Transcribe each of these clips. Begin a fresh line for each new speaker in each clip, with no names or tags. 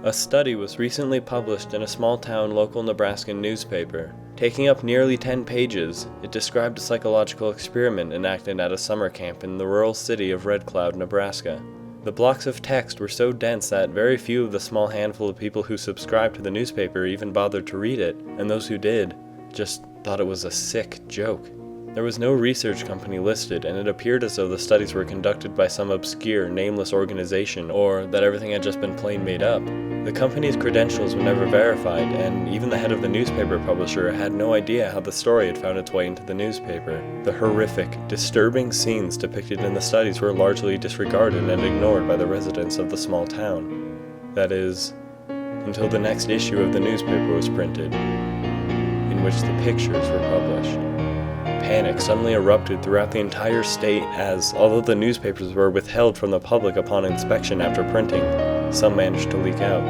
A study was recently published in a small-town local Nebraskan newspaper. Taking up nearly 10 pages, it described a psychological experiment enacted at a summer camp in the rural city of Red Cloud, Nebraska. The blocks of text were so dense that very few of the small handful of people who subscribed to the newspaper even bothered to read it, and those who did just thought it was a sick joke. There was no research company listed, and it appeared as though the studies were conducted by some obscure, nameless organization, or that everything had just been plain made up. The company's credentials were never verified, and even the head of the newspaper publisher had no idea how the story had found its way into the newspaper. The horrific, disturbing scenes depicted in the studies were largely disregarded and ignored by the residents of the small town. That is, until the next issue of the newspaper was printed, in which the pictures were published. Panic suddenly erupted throughout the entire state as, although the newspapers were withheld from the public upon inspection after printing, some managed to leak out.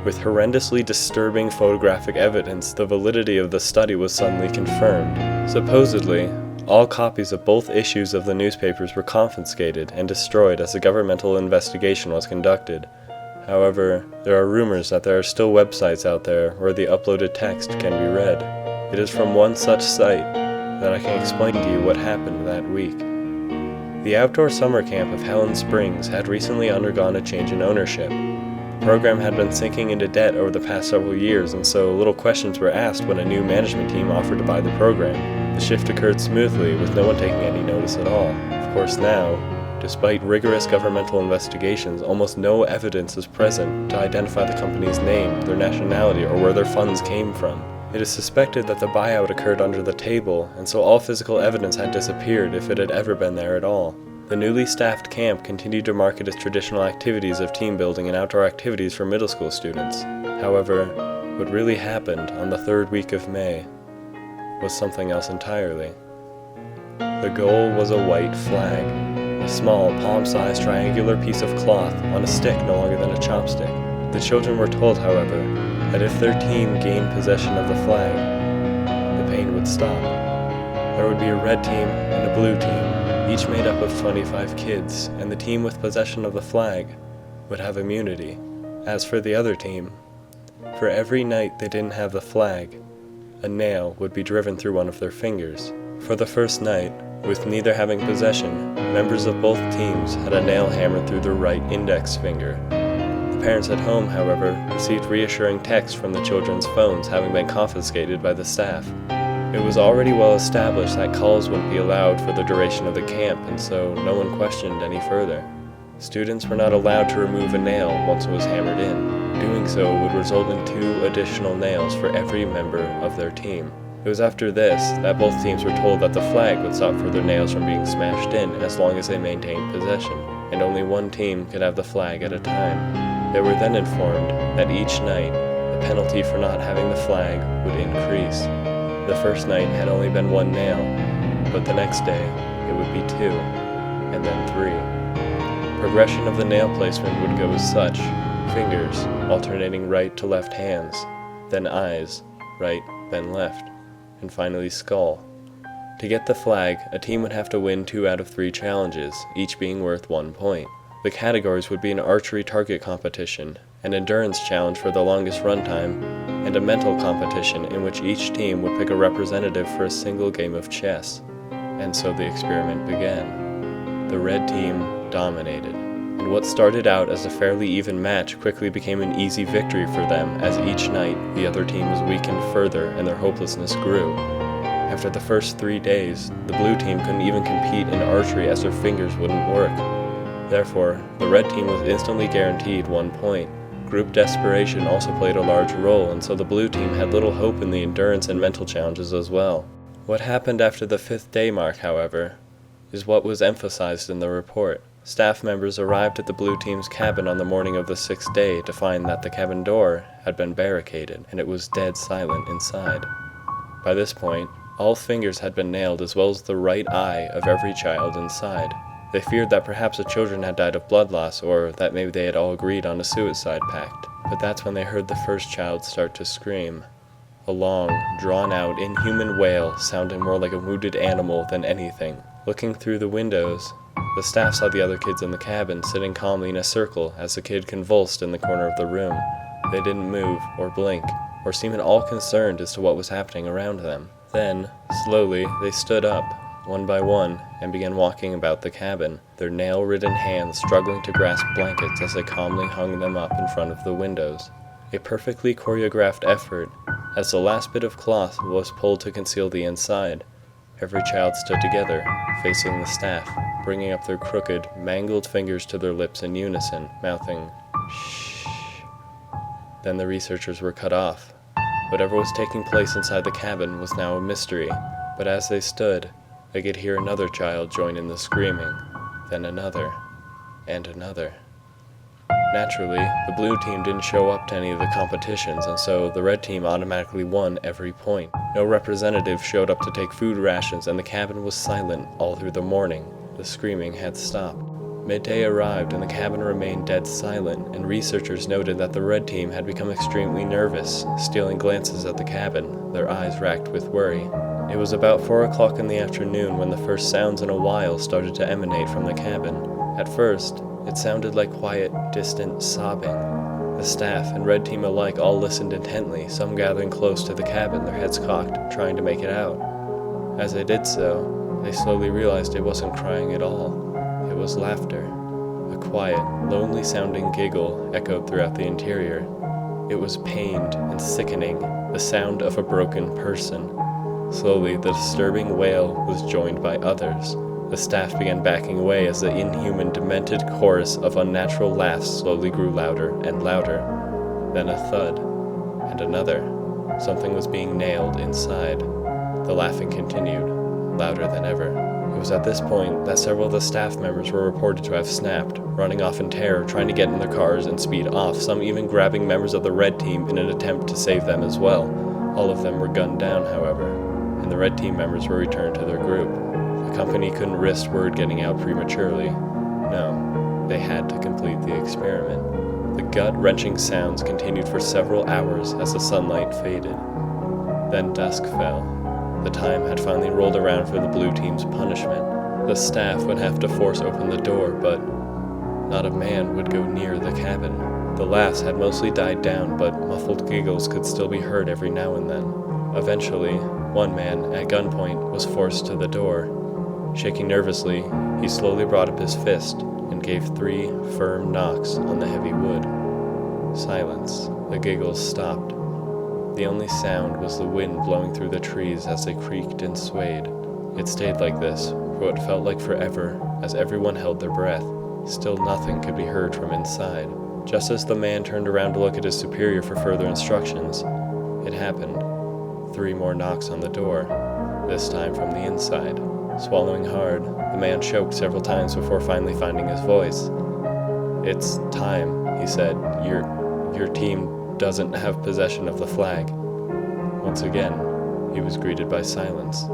With horrendously disturbing photographic evidence, the validity of the study was suddenly confirmed. Supposedly, all copies of both issues of the newspapers were confiscated and destroyed as a governmental investigation was conducted. However, there are rumors that there are still websites out there where the uploaded text can be read. It is from one such site that I can explain to you what happened that week. The outdoor summer camp of Helen Springs had recently undergone a change in ownership. The program had been sinking into debt over the past several years, and so little questions were asked when a new management team offered to buy the program. The shift occurred smoothly, with no one taking any notice at all. Of course now, despite rigorous governmental investigations, almost no evidence is present to identify the company's name, their nationality, or where their funds came from. It is suspected that the buyout occurred under the table, and so all physical evidence had disappeared if it had ever been there at all. The newly staffed camp continued to market its traditional activities of team building and outdoor activities for middle school students. However, what really happened on the third week of May was something else entirely. The goal was a white flag, a small, palm-sized triangular piece of cloth on a stick no longer than a chopstick. The children were told, however, that if their team gained possession of the flag, the pain would stop. There would be a red team and a blue team, each made up of 25 kids, and the team with possession of the flag would have immunity. As for the other team, for every night they didn't have the flag, a nail would be driven through one of their fingers. For the first night, with neither having possession, members of both teams had a nail hammered through their right index finger. Parents at home, however, received reassuring texts from the children's phones having been confiscated by the staff. It was already well established that calls wouldn't be allowed for the duration of the camp, and so no one questioned any further. Students were not allowed to remove a nail once it was hammered in. Doing so would result in 2 additional nails for every member of their team. It was after this that both teams were told that the flag would stop further nails from being smashed in as long as they maintained possession, and only one team could have the flag at a time. They were then informed that each night, the penalty for not having the flag would increase. The first night had only been 1 nail, but the next day it would be 2, and then 3. Progression of the nail placement would go as such: fingers alternating right to left hands, then eyes, right, then left, and finally skull. To get the flag, a team would have to win 2 out of 3 challenges, each being worth 1 point. The categories would be an archery target competition, an endurance challenge for the longest run time, and a mental competition in which each team would pick a representative for a single game of chess. And so the experiment began. The red team dominated, and what started out as a fairly even match quickly became an easy victory for them as each night the other team was weakened further and their hopelessness grew. After the first 3 days, the blue team couldn't even compete in archery as their fingers wouldn't work. Therefore, the red team was instantly guaranteed 1 point. Group desperation also played a large role, and so the blue team had little hope in the endurance and mental challenges as well. What happened after the 5th day mark, however, is what was emphasized in the report. Staff members arrived at the blue team's cabin on the morning of the 6th day to find that the cabin door had been barricaded, and it was dead silent inside. By this point, all fingers had been nailed as well as the right eye of every child inside. They feared that perhaps the children had died of blood loss, or that maybe they had all agreed on a suicide pact. But that's when they heard the first child start to scream. A long, drawn-out, inhuman wail sounding more like a wounded animal than anything. Looking through the windows, The staff saw the other kids in the cabin sitting calmly in a circle as the kid convulsed in the corner of the room. They didn't move or blink or seem at all concerned as to what was happening around them. Then, slowly, they stood up, one by one, and began walking about the cabin, their nail-ridden hands struggling to grasp blankets as they calmly hung them up in front of the windows. A perfectly choreographed effort, as the last bit of cloth was pulled to conceal the inside. Every child stood together, facing the staff, bringing up their crooked, mangled fingers to their lips in unison, mouthing, "Shh." Then the researchers were cut off. Whatever was taking place inside the cabin was now a mystery, but as they stood, they could hear another child join in the screaming, then another, and another. Naturally, the blue team didn't show up to any of the competitions, and so the red team automatically won every point. No representative showed up to take food rations, and the cabin was silent all through the morning. The screaming had stopped. Midday arrived, and the cabin remained dead silent, and researchers noted that the red team had become extremely nervous, stealing glances at the cabin, their eyes racked with worry. It was about 4 o'clock in the afternoon when the first sounds in a while started to emanate from the cabin. At first, it sounded like quiet, distant sobbing. The staff and red team alike all listened intently, some gathering close to the cabin, their heads cocked, trying to make it out. As they did so, they slowly realized it wasn't crying at all. It was laughter. A quiet, lonely-sounding giggle echoed throughout the interior. It was pained and sickening, the sound of a broken person. Slowly, the disturbing wail was joined by others. The staff began backing away as the inhuman, demented chorus of unnatural laughs slowly grew louder and louder. Then a thud, and another. Something was being nailed inside. The laughing continued, louder than ever. It was at this point that several of the staff members were reported to have snapped, running off in terror, trying to get in their cars and speed off, some even grabbing members of the red team in an attempt to save them as well. All of them were gunned down, however, and the red team members were returned to their group. The company couldn't risk word getting out prematurely. No, they had to complete the experiment. The gut-wrenching sounds continued for several hours as the sunlight faded. Then dusk fell. The time had finally rolled around for the blue team's punishment. The staff would have to force open the door, but not a man would go near the cabin. The laughs had mostly died down, but muffled giggles could still be heard every now and then. Eventually, one man, at gunpoint, was forced to the door. Shaking nervously, he slowly brought up his fist and gave 3 firm knocks on the heavy wood. Silence. The giggles stopped. The only sound was the wind blowing through the trees as they creaked and swayed. It stayed like this for what felt like forever, as everyone held their breath. Still nothing could be heard from inside. Just as the man turned around to look at his superior for further instructions, it happened. 3 more knocks on the door, this time from the inside. Swallowing hard, the man choked several times before finally finding his voice. "It's time," he said. Your team doesn't have possession of the flag." Once again, he was greeted by silence.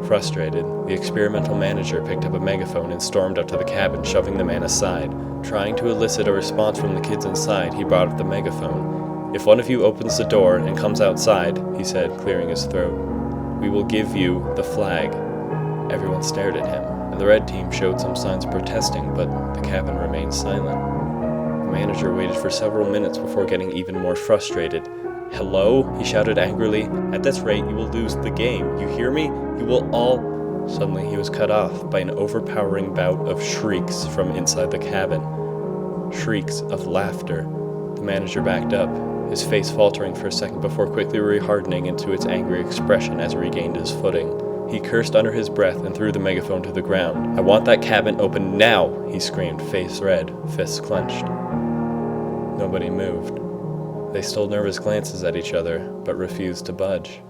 Frustrated, the experimental manager picked up a megaphone and stormed up to the cabin, shoving the man aside. Trying to elicit a response from the kids inside, he brought up the megaphone. "If one of you opens the door and comes outside," he said, clearing his throat, "we will give you the flag." Everyone stared at him, and the red team showed some signs of protesting, but the cabin remained silent. The manager waited for several minutes before getting even more frustrated. "Hello?" he shouted angrily. "At this rate, you will lose the game. You hear me? You will all—" Suddenly he was cut off by an overpowering bout of shrieks from inside the cabin. Shrieks of laughter. The manager backed up, his face faltering for a second before quickly rehardening into its angry expression as he regained his footing. He cursed under his breath and threw the megaphone to the ground. "I want that cabin open now!" he screamed, face red, fists clenched. Nobody moved. They stole nervous glances at each other, but refused to budge.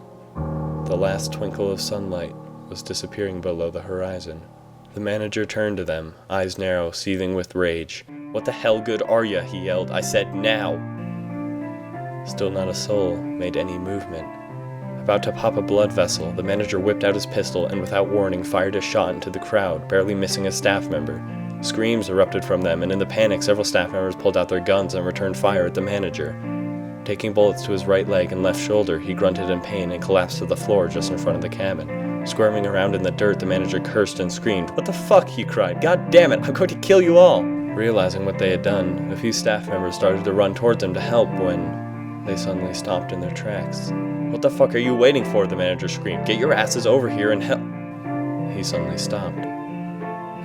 The last twinkle of sunlight was disappearing below the horizon. The manager turned to them, eyes narrow, seething with rage. "What the hell good are ya?" he yelled. "I said now!" Still not a soul made any movement. About to pop a blood vessel, the manager whipped out his pistol and without warning fired a shot into the crowd, barely missing a staff member. Screams erupted from them, and in the panic several staff members pulled out their guns and returned fire at the manager. Taking bullets to his right leg and left shoulder, he grunted in pain and collapsed to the floor just in front of the cabin. Squirming around in the dirt, the manager cursed and screamed. "What the fuck?" he cried. "God damn it, I'm going to kill you all!" Realizing what they had done, a few staff members started to run towards him to help when they suddenly stopped in their tracks. "What the fuck are you waiting for?" the manager screamed. "Get your asses over here and help!" He suddenly stopped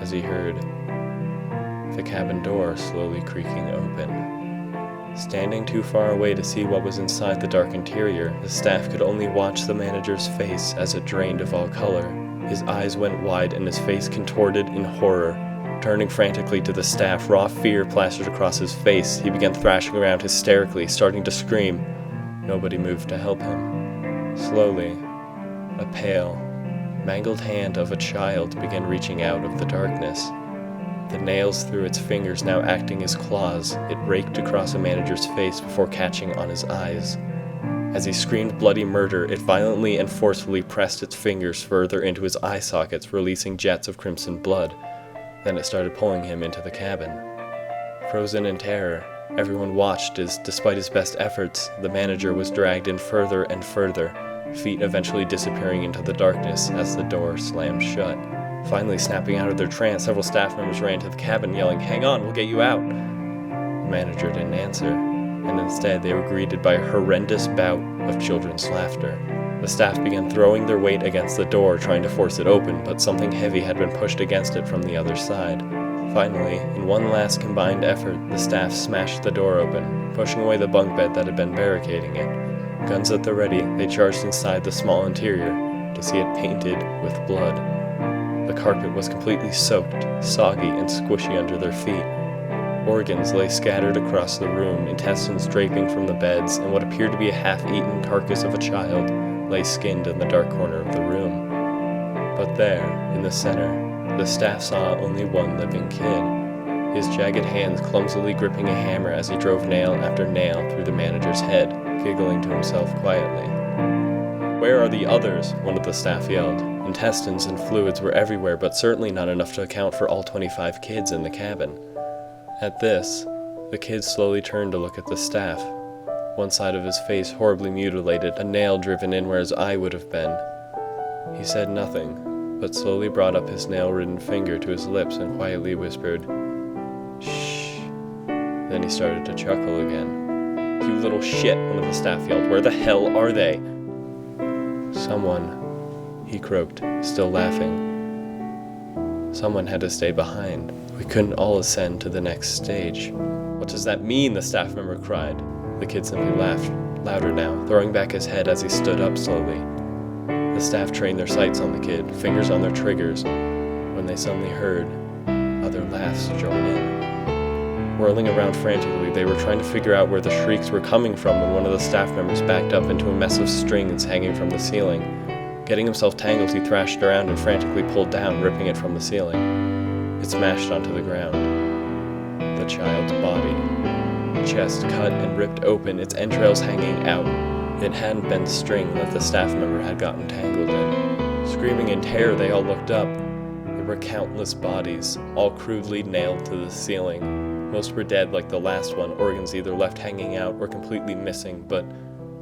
as he heard the cabin door slowly creaking open. Standing too far away to see what was inside the dark interior, the staff could only watch the manager's face as it drained of all color. His eyes went wide and his face contorted in horror. Turning frantically to the staff, raw fear plastered across his face. He began thrashing around hysterically, starting to scream. Nobody moved to help him. Slowly, a pale, mangled hand of a child began reaching out of the darkness. The nails through its fingers now acting as claws, it raked across the manager's face before catching on his eyes. As he screamed bloody murder, it violently and forcefully pressed its fingers further into his eye sockets, releasing jets of crimson blood. Then it started pulling him into the cabin. Frozen in terror, everyone watched as, despite his best efforts, the manager was dragged in further and further, feet eventually disappearing into the darkness as the door slammed shut. Finally snapping out of their trance, several staff members ran to the cabin yelling, "Hang on, we'll get you out!" The manager didn't answer, and instead they were greeted by a horrendous bout of children's laughter. The staff began throwing their weight against the door, trying to force it open, but something heavy had been pushed against it from the other side. Finally, in one last combined effort, the staff smashed the door open, pushing away the bunk bed that had been barricading it. Guns at the ready, they charged inside the small interior to see it painted with blood. The carpet was completely soaked, soggy, and squishy under their feet. Organs lay scattered across the room, intestines draping from the beds, and what appeared to be a half-eaten carcass of a child lay skinned in the dark corner of the room. But there, in the center, the staff saw only one living kid, his jagged hands clumsily gripping a hammer as he drove nail after nail through the manager's head, giggling to himself quietly. "Where are the others?" one of the staff yelled. Intestines and fluids were everywhere, but certainly not enough to account for all 25 kids in the cabin. At this, the kid slowly turned to look at the staff. One side of his face horribly mutilated, a nail driven in where his eye would have been. He said nothing, but slowly brought up his nail-ridden finger to his lips and quietly whispered, "Shh." Then he started to chuckle again. "You little shit," one of the staff yelled. "Where the hell are they?" "Someone," he croaked, still laughing. "Someone had to stay behind. We couldn't all ascend to the next stage." "What does that mean?" the staff member cried. The kid simply laughed, louder now, throwing back his head as he stood up slowly. The staff trained their sights on the kid, fingers on their triggers, when they suddenly heard other laughs join in. Whirling around frantically, they were trying to figure out where the shrieks were coming from when one of the staff members backed up into a mess of strings hanging from the ceiling. Getting himself tangled, he thrashed around and frantically pulled down, ripping it from the ceiling. It smashed onto the ground. The child's body. Chest cut and ripped open, its entrails hanging out. It hadn't been string that the staff member had gotten tangled in. Screaming in terror, they all looked up. There were countless bodies, all crudely nailed to the ceiling. Most were dead like the last one, organs either left hanging out or completely missing, but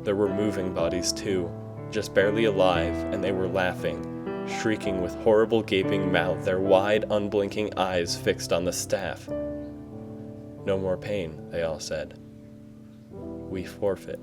there were moving bodies too, just barely alive, and they were laughing, shrieking with horrible gaping mouth, their wide, unblinking eyes fixed on the staff. "No more pain," they all said. "We forfeit."